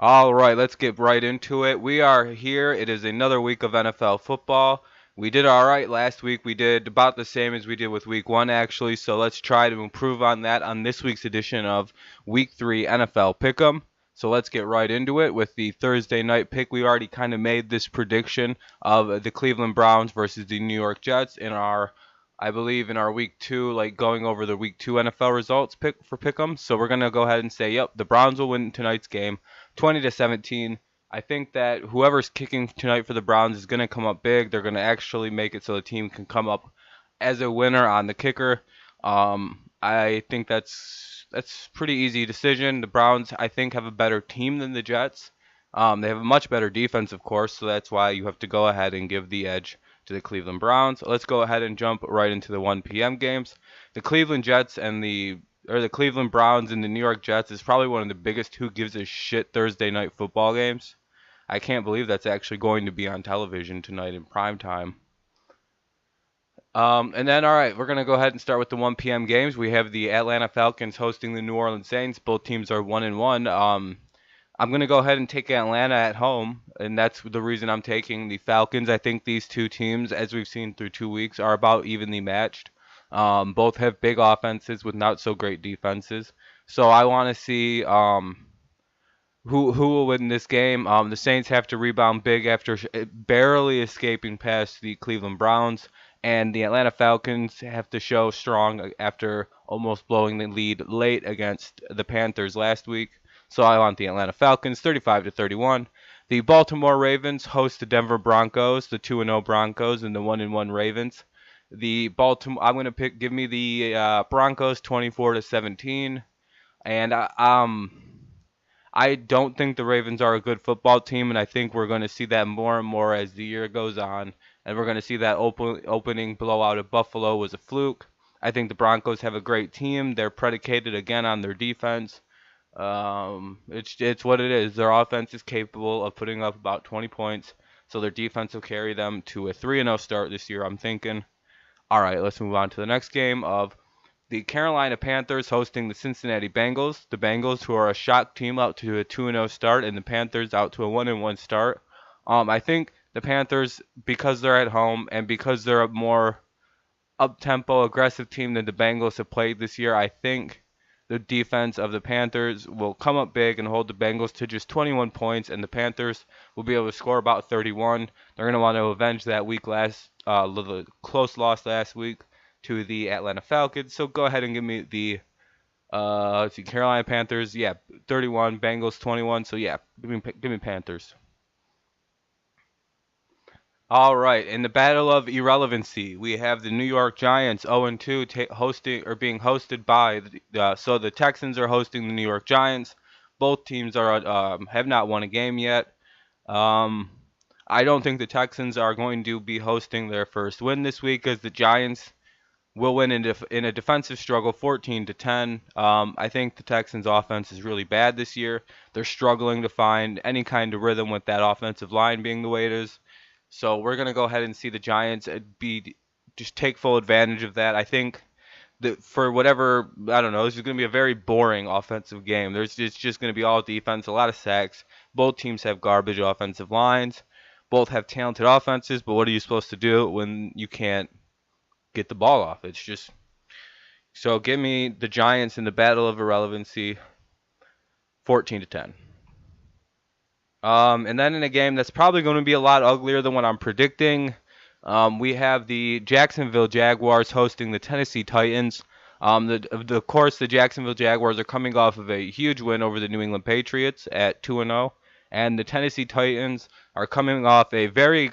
All right, let's get right into it. We are here. It is another week of NFL football. We did all right last week. We did about the same as we did with week one, actually. So let's try to improve on that on this week's edition of Week 3 NFL Pick'em. So let's get right into it with the Thursday night pick. We already kind of made this prediction of the Cleveland Browns versus the New York Jets in our, I believe, in our week two, like going over the week two NFL results pick for Pick'em. So we're gonna go ahead and say, yep, the Browns will win tonight's game. 20 to 17. I think that whoever's kicking tonight for the Browns is going to come up big. They're going to actually make it so the team can come up as a winner on the kicker. I think that's pretty easy decision. The Browns, I think, have a better team than the Jets. They have a much better defense, of course, so that's why you have to go ahead and give the edge to the Cleveland Browns. Let's go ahead and jump right into the 1 p.m. games. The Cleveland Jets and the Cleveland Browns and the New York Jets is probably one of the biggest who gives a shit Thursday night football games. I can't believe that's actually going to be on television tonight in prime time. And then, all right, we're going to go ahead and start with the 1 p.m. games. We have the Atlanta Falcons hosting the New Orleans Saints. Both teams are 1-1. I'm going to go ahead and take Atlanta at home, and that's the reason I'm taking the Falcons. I think these two teams, as we've seen through 2 weeks, are about evenly matched. Both have big offenses with not so great defenses. So I want to see who will win this game. The Saints have to rebound big after barely escaping past the Cleveland Browns, and the Atlanta Falcons have to show strong after almost blowing the lead late against the Panthers last week. So I want the Atlanta Falcons 35 to 31. The Baltimore Ravens host the Denver Broncos, the 2-0 Broncos and the 1-1 Ravens. The Baltimore I'm going to give me the Broncos 24 to 17. And I don't think the Ravens are a good football team, and I think we're going to see that more and more as the year goes on. And we're going to see that opening blowout of Buffalo was a fluke. I think the Broncos have a great team. They're predicated again on their defense. It's what it is. Their offense is capable of putting up about 20 points, so their defense will carry them to a 3-0 start this year, I'm thinking. All right, let's move on to the next game of the Carolina Panthers hosting the Cincinnati Bengals. The Bengals, who are a shock team, out to a 2-0 start, and the Panthers out to a 1-1 start. I think the Panthers, because they're at home and because they're a more up-tempo, aggressive team than the Bengals have played this year, I think the defense of the Panthers will come up big and hold the Bengals to just 21 points, and the Panthers will be able to score about 31. They're going to want to avenge that the close loss last week to the Atlanta Falcons. So go ahead and give me the let's see, Carolina Panthers. Yeah, 31. Bengals 21. So yeah, give me Panthers. All right, in the battle of irrelevancy, we have the New York Giants 0-2 hosting or being hosted by so the Texans are hosting the New York Giants. Both teams are have not won a game yet. Um, I don't think the Texans are going to be hosting their first win this week as the Giants will win in a defensive struggle 14 to 10. I think the Texans offense is really bad this year. They're struggling to find any kind of rhythm with that offensive line being the way it is. So we're going to go ahead and see the Giants be just take full advantage of that. I think that for whatever, I don't know, this is going to be a very boring offensive game. It's just going to be all defense, a lot of sacks. Both teams have garbage offensive lines. Both have talented offenses, but what are you supposed to do when you can't get the ball off? It's just so give me the Giants in the battle of irrelevancy, 14 to 10. And then in a game that's probably going to be a lot uglier than what I'm predicting, we have the Jacksonville Jaguars hosting the Tennessee Titans. Of course, the Jacksonville Jaguars are coming off of a huge win over the New England Patriots at 2-0, and the Tennessee Titans are coming off a very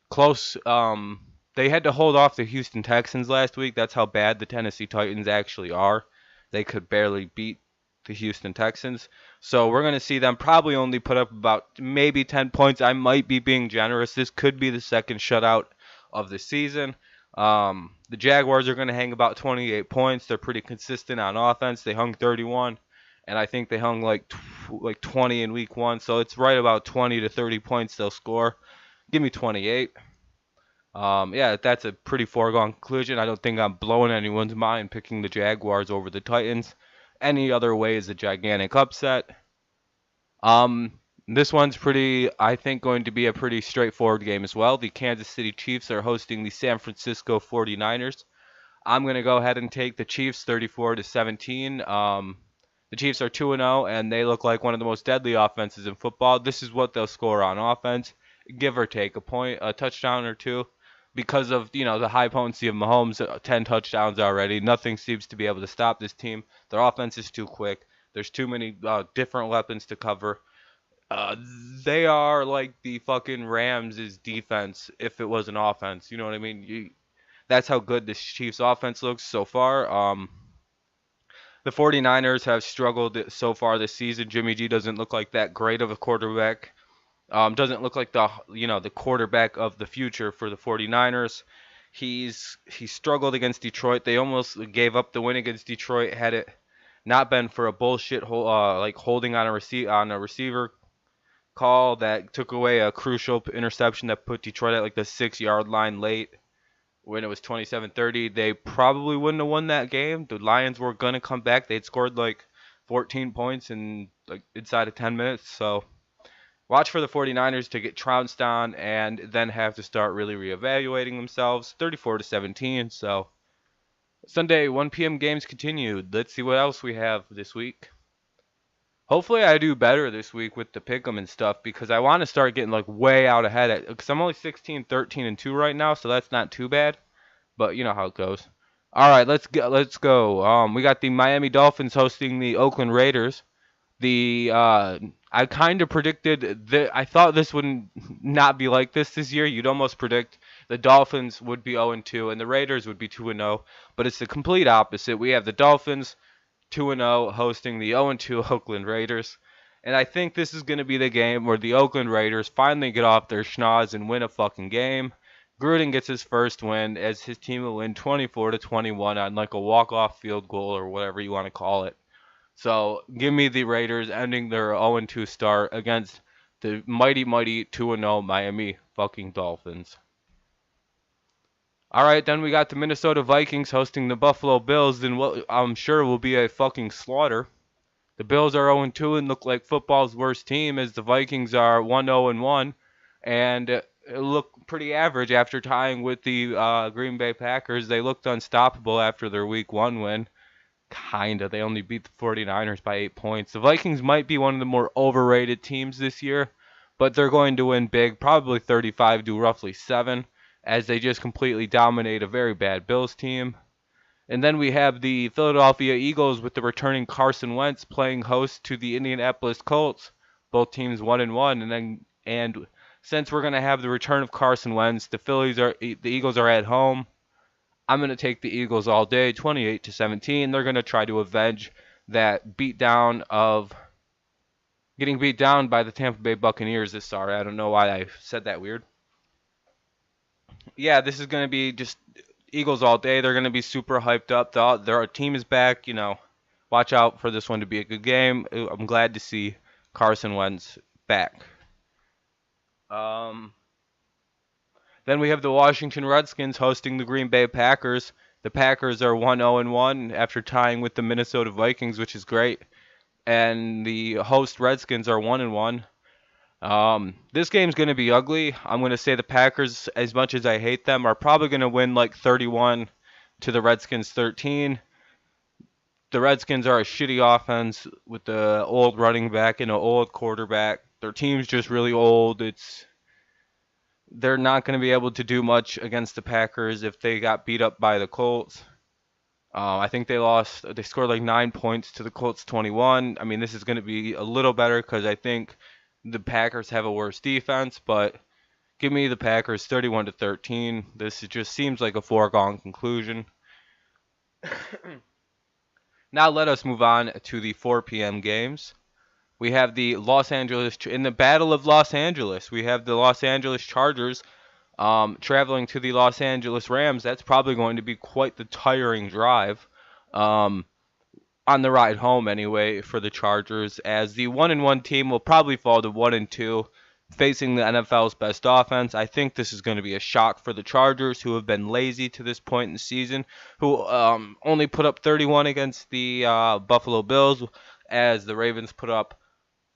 close. They had to hold off the Houston Texans last week. That's how bad the Tennessee Titans actually are. They could barely beat the Houston Texans. So we're going to see them probably only put up about maybe 10 points. I might be being generous. This could be the second shutout of the season. The Jaguars are going to hang about 28 points. They're pretty consistent on offense. They hung 31, and I think they hung like 20 in week one. So it's right about 20 to 30 points they'll score. Give me 28. Yeah, that's a pretty foregone conclusion. I don't think I'm blowing anyone's mind picking the Jaguars over the Titans. Any other way is a gigantic upset. This one's pretty, I think, going to be a pretty straightforward game as well. The Kansas City Chiefs are hosting the San Francisco 49ers. I'm going to go ahead and take the Chiefs 34 to 17. The Chiefs are 2-0 and they look like one of the most deadly offenses in football. This is what they'll score on offense, give or take a point, a touchdown or two. Because of, the high potency of Mahomes, 10 touchdowns already. Nothing seems to be able to stop this team. Their offense is too quick. There's too many different weapons to cover. Uh, they are like the fucking Rams' defense if it was an offense. You know what I mean? That's how good this Chiefs offense looks so far. The 49ers have struggled so far this season. Jimmy G doesn't look like that great of a quarterback. Doesn't look like the quarterback of the future for the 49ers. He struggled against Detroit. They almost gave up the win against Detroit had it not been for a bullshit like holding on a receiver call that took away a crucial interception that put Detroit at like the 6-yard line late when it was 27-30. They probably wouldn't have won that game. The Lions were gonna come back. They'd scored like 14 points in like inside of 10 minutes. So watch for the 49ers to get trounced on and then have to start really reevaluating themselves. 34 to 17. So Sunday 1 p.m. games continued. Let's see what else we have this week. Hopefully I do better this week with the pick'em and stuff because I want to start getting like way out ahead because I'm only 16, 13 and 2 right now, so that's not too bad. But you know how it goes. All right, let's go. We got the Miami Dolphins hosting the Oakland Raiders. I kind of predicted that I thought this would not be like this year. You'd almost predict the Dolphins would be 0-2 and the Raiders would be 2-0, but it's the complete opposite. We have the Dolphins 2-0 hosting the 0-2 Oakland Raiders. And I think this is going to be the game where the Oakland Raiders finally get off their schnoz and win a fucking game. Gruden gets his first win as his team will win 24 to 21 on like a walk-off field goal or whatever you want to call it. So give me the Raiders ending their 0-2 start against the mighty 2-0 Miami fucking Dolphins. All right, then we got the Minnesota Vikings hosting the Buffalo Bills in what I'm sure will be a fucking slaughter. The Bills are 0-2 and look like football's worst team as the Vikings are 1-0-1 and look pretty average after tying with the Green Bay Packers. They looked unstoppable after their Week 1 win. Kinda. They only beat the 49ers by 8 points. The Vikings might be one of the more overrated teams this year, but they're going to win big, probably 35 to roughly 7, as they just completely dominate a very bad Bills team. And then we have the Philadelphia Eagles with the returning Carson Wentz playing host to the Indianapolis Colts. Both teams 1-1, and since we're gonna have the return of Carson Wentz, the Eagles are at home. I'm gonna take the Eagles all day, 28 to 17. They're gonna try to avenge that beatdown of getting beat down by the Tampa Bay Buccaneers. Sorry, I don't know why I said that weird. Yeah, this is gonna be just Eagles all day. They're going to be super hyped up. Their team is back. Watch out for this one to be a good game. I'm glad to see Carson Wentz back. Then we have the Washington Redskins hosting the Green Bay Packers. The Packers are 1-0-1 after tying with the Minnesota Vikings, which is great. And the host Redskins are 1-1. This game's going to be ugly. I'm going to say the Packers, as much as I hate them, are probably going to win like 31 to the Redskins 13. The Redskins are a shitty offense with the old running back and an old quarterback. Their team's just really old. They're not going to be able to do much against the Packers if they got beat up by the Colts. I think they scored like 9 points to the Colts 21. I mean, this is going to be a little better because I think the Packers have a worse defense, but give me the Packers 31 to 13. This just seems like a foregone conclusion. Now let us move on to the 4 p.m. games. We have in the Battle of Los Angeles, we have the Los Angeles Chargers traveling to the Los Angeles Rams. That's probably going to be quite the tiring drive. On the ride home anyway for the Chargers, as the 1-1 team will probably fall to 1-2, facing the NFL's best offense. I think this is going to be a shock for the Chargers, who have been lazy to this point in the season, who only put up 31 against the Buffalo Bills, as the Ravens put up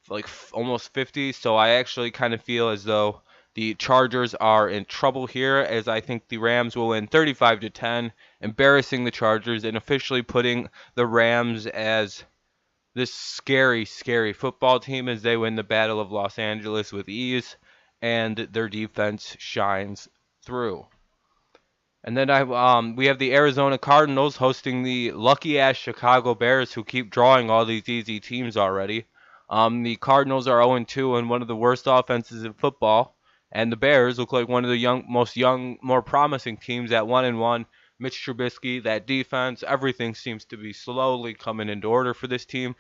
like almost 50. So I actually kind of feel as though the Chargers are in trouble here, as I think the Rams will win 35-10, embarrassing the Chargers and officially putting the Rams as this scary, scary football team as they win the Battle of Los Angeles with ease, and their defense shines through. And then we have the Arizona Cardinals hosting the lucky ass Chicago Bears, who keep drawing all these easy teams already. The Cardinals are 0-2 and one of the worst offenses in football, and the Bears look like one of the most young, more promising teams at 1-1. Mitch Trubisky, that defense, everything seems to be slowly coming into order for this team.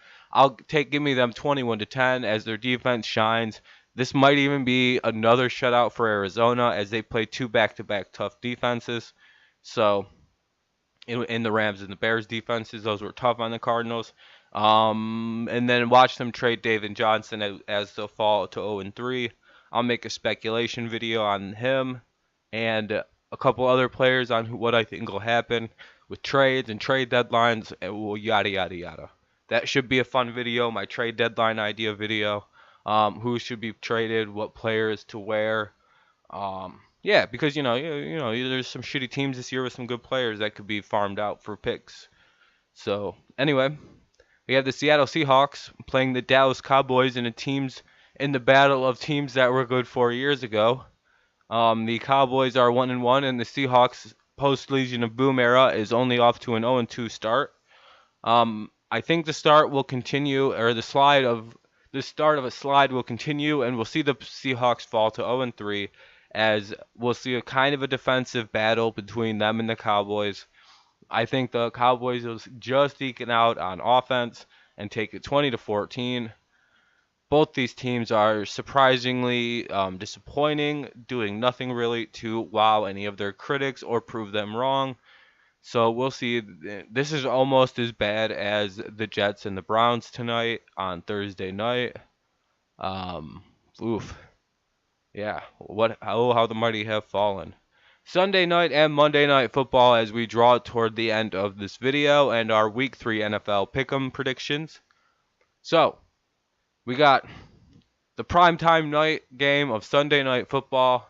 Give me them 21-10 as their defense shines. This might even be another shutout for Arizona as they play two back-to-back tough defenses. So in the Rams and the Bears defenses, those were tough on the Cardinals. And then watch them trade David Johnson as they'll fall to 0-3. I'll make a speculation video on him and a couple other players on what I think will happen with trades and trade deadlines, and yada yada yada. That should be a fun video. My trade deadline idea video. Who should be traded, what players to wear. Yeah, because there's some shitty teams this year with some good players that could be farmed out for picks. So anyway, we have the Seattle Seahawks playing the Dallas Cowboys in the battle of teams that were good 4 years ago. The Cowboys are 1-1, and the Seahawks post Legion of Boom era is only off to an 0-2 start. I think the start will continue, or the start of a slide will continue, and we'll see the Seahawks fall to 0-3, as we'll see a kind of a defensive battle between them and the Cowboys. I think the Cowboys will just eke it out on offense and take it 20-14. Both these teams are surprisingly disappointing, doing nothing really to wow any of their critics or prove them wrong. So we'll see. This is almost as bad as the Jets and the Browns tonight on Thursday night. Oof. Yeah. How the mighty have fallen. Sunday night and Monday night football as we draw toward the end of this video and our Week 3 NFL Pick'em predictions. So, we got the primetime night game of Sunday night football.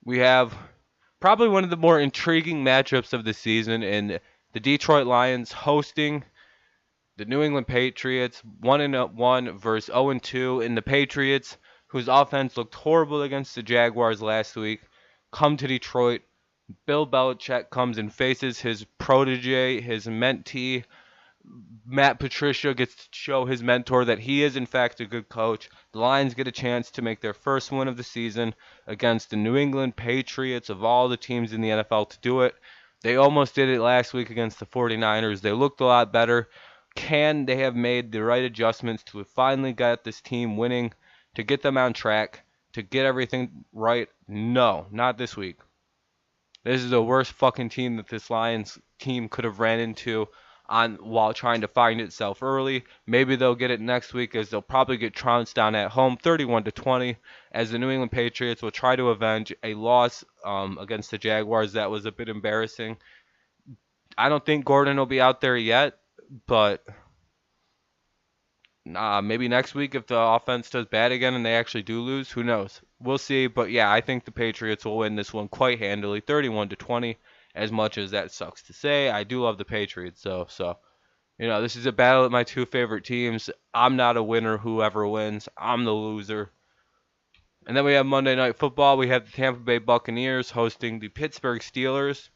We have probably one of the more intriguing matchups of the season in the Detroit Lions hosting the New England Patriots, 1-1 versus 0-2, in the Patriots, whose offense looked horrible against the Jaguars last week, come to Detroit. Bill Belichick comes and faces his protege, his mentee. Matt Patricia gets to show his mentor that he is in fact a good coach. The Lions get a chance to make their first win of the season against the New England Patriots, of all the teams in the NFL to do it. They almost did it last week against the 49ers. They looked a lot better. Can they have made the right adjustments to finally get this team winning, to get them on track, to get everything right? No, not this week. This is the worst fucking team that this Lions team could have ran into while trying to find itself early. Maybe they'll get it next week, as they'll probably get trounced down at home 31-20, as the New England Patriots will try to avenge a loss against the Jaguars that was a bit embarrassing. I don't think Gordon will be out there yet, but maybe next week if the offense does bad again and they actually do lose, who knows? We'll see. But yeah, I think the Patriots will win this one quite handily, 31-20. As much as that sucks to say, I do love the Patriots, though. So, this is a battle of my two favorite teams. I'm not a winner, whoever wins. I'm the loser. And then we have Monday Night Football. We have the Tampa Bay Buccaneers hosting the Pittsburgh Steelers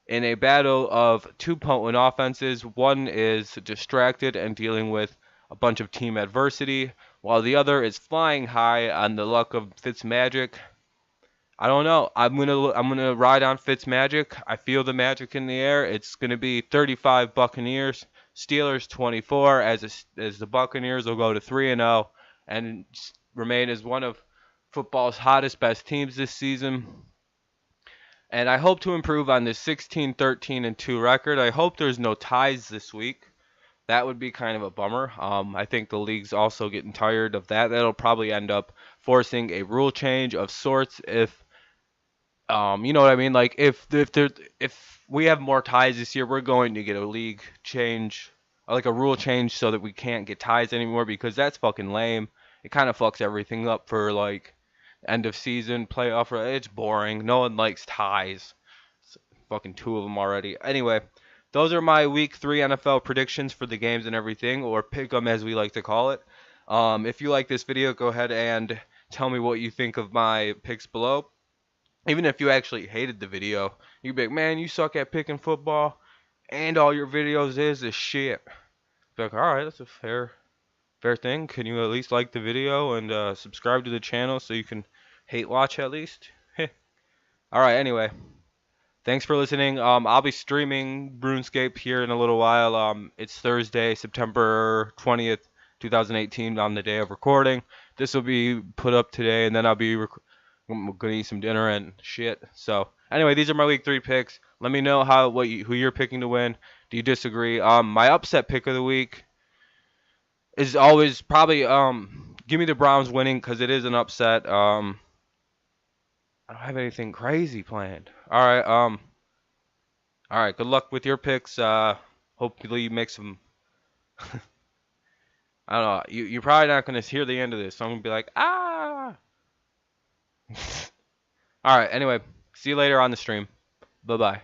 in a battle of two potent offenses. One is distracted and dealing with a bunch of team adversity, while the other is flying high on the luck of Fitzmagic. I don't know. I'm gonna ride on Fitzmagic. I feel the magic in the air. It's gonna be 35 Buccaneers, Steelers 24, as the Buccaneers will go to 3-0 and remain as one of football's hottest, best teams this season. And I hope to improve on this 16-13-2 record. I hope there's no ties this week. That would be kind of a bummer. I think the league's also getting tired of that. That'll probably end up forcing a rule change of sorts if you know what I mean? Like if we have more ties this year, we're going to get a league change. like a rule change so that we can't get ties anymore because that's fucking lame. It kind of fucks everything up for like end of season playoff. It's boring. No one likes ties. It's fucking two of them already. Anyway, those are my week 3 NFL predictions for the games and everything, or pick 'em as we like to call it. If you like this video, go ahead and tell me what you think of my picks below. Even if you actually hated the video, you'd be like, man, you suck at picking football, and all your videos is shit. Be like, all right, that's a fair thing. Can you at least like the video and subscribe to the channel so you can hate watch at least? All right, anyway, thanks for listening. I'll be streaming RuneScape here in a little while. It's Thursday, September 20th, 2018, on the day of recording. This will be put up today, and then I'm gonna eat some dinner and shit. So anyway, these are my week 3 picks. Let me know who you're picking to win. Do you disagree? My upset pick of the week is always probably give me the Browns winning because it is an upset. I don't have anything crazy planned. All right. Good luck with your picks. Hopefully you make some. I don't know. You're probably not gonna hear the end of this, so I'm gonna be like, ah. All right. Anyway, see you later on the stream. Bye bye.